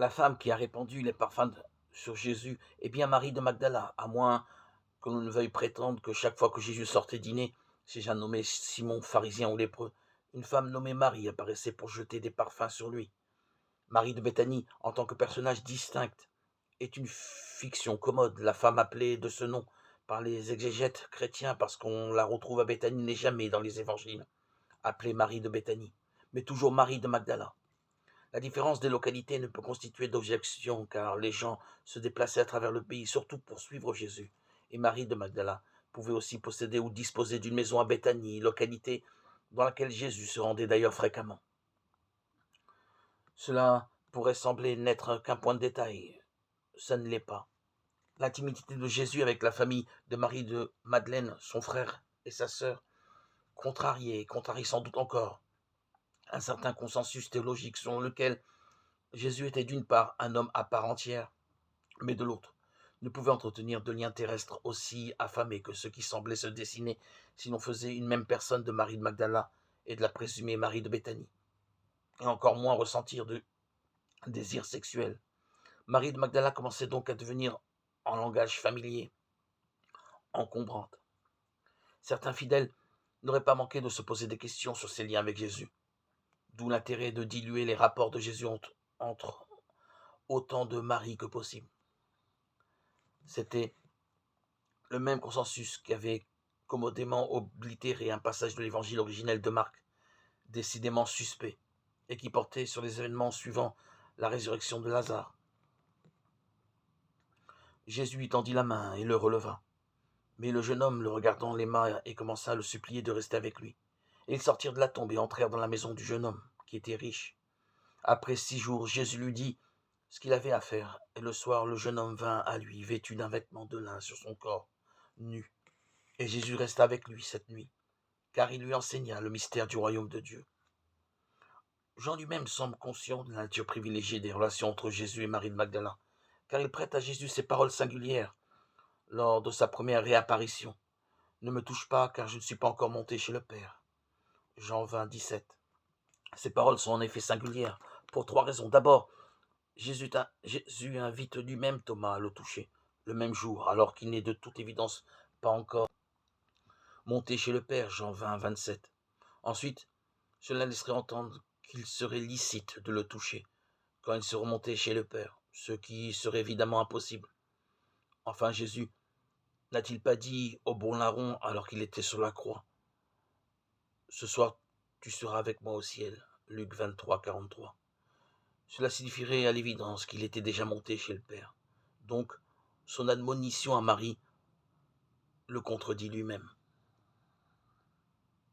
La femme qui a répandu les parfums sur Jésus est bien Marie de Magdala, à moins que l'on ne veuille prétendre que chaque fois que Jésus sortait dîner chez un nommé Simon, pharisien ou lépreux, une femme nommée Marie apparaissait pour jeter des parfums sur lui. Marie de Béthanie, en tant que personnage distinct, est une fiction commode. La femme appelée de ce nom par les exégètes chrétiens parce qu'on la retrouve à Béthanie n'est jamais dans les évangiles appelée Marie de Béthanie, mais toujours Marie de Magdala. La différence des localités ne peut constituer d'objection car les gens se déplaçaient à travers le pays surtout pour suivre Jésus. Et Marie de Magdala pouvait aussi posséder ou disposer d'une maison à Béthanie, localité dans laquelle Jésus se rendait d'ailleurs fréquemment. Cela pourrait sembler n'être qu'un point de détail. Ça ne l'est pas. L'intimité de Jésus avec la famille de Marie de Madeleine, son frère et sa sœur, contrarie sans doute encore un certain consensus théologique selon lequel Jésus était d'une part un homme à part entière, mais de l'autre ne pouvait entretenir de liens terrestres aussi affamés que ceux qui semblaient se dessiner si l'on faisait une même personne de Marie de Magdala et de la présumée Marie de Béthanie, et encore moins ressentir de désir sexuel. Marie de Magdala commençait donc à devenir, en langage familier, encombrante. Certains fidèles n'auraient pas manqué de se poser des questions sur ses liens avec Jésus, d'où l'intérêt de diluer les rapports de Jésus entre autant de Marie que possible. C'était le même consensus qui avait commodément oblitéré un passage de l'évangile originel de Marc, décidément suspect, et qui portait sur les événements suivant la résurrection de Lazare. Jésus lui tendit la main et le releva. Mais le jeune homme le regardant l'aima et commença à le supplier de rester avec lui. Et ils sortirent de la tombe et entrèrent dans la maison du jeune homme, qui était riche. Après 6 jours, Jésus lui dit ce qu'il avait à faire, et le soir, le jeune homme vint à lui, vêtu d'un vêtement de lin sur son corps, nu. Et Jésus resta avec lui cette nuit, car il lui enseigna le mystère du royaume de Dieu. Jean lui-même semble conscient de la nature privilégiée des relations entre Jésus et Marie de Magdala, car il prête à Jésus ces paroles singulières lors de sa première réapparition. Ne me touche pas, car je ne suis pas encore monté chez le Père. Jean 20, 17. Ces paroles sont en effet singulières, pour 3 raisons. D'abord, Jésus invite lui-même Thomas à le toucher, le même jour, alors qu'il n'est de toute évidence pas encore monté chez le Père, Jean 20, 27. Ensuite, cela laisserait entendre qu'il serait licite de le toucher quand il serait monté chez le Père, ce qui serait évidemment impossible. Enfin, Jésus n'a-t-il pas dit au bon larron alors qu'il était sur la croix, « Ce soir, tu seras avec moi au ciel » Luc 23, 43. Cela signifierait à l'évidence qu'il était déjà monté chez le Père. Donc, son admonition à Marie le contredit lui-même.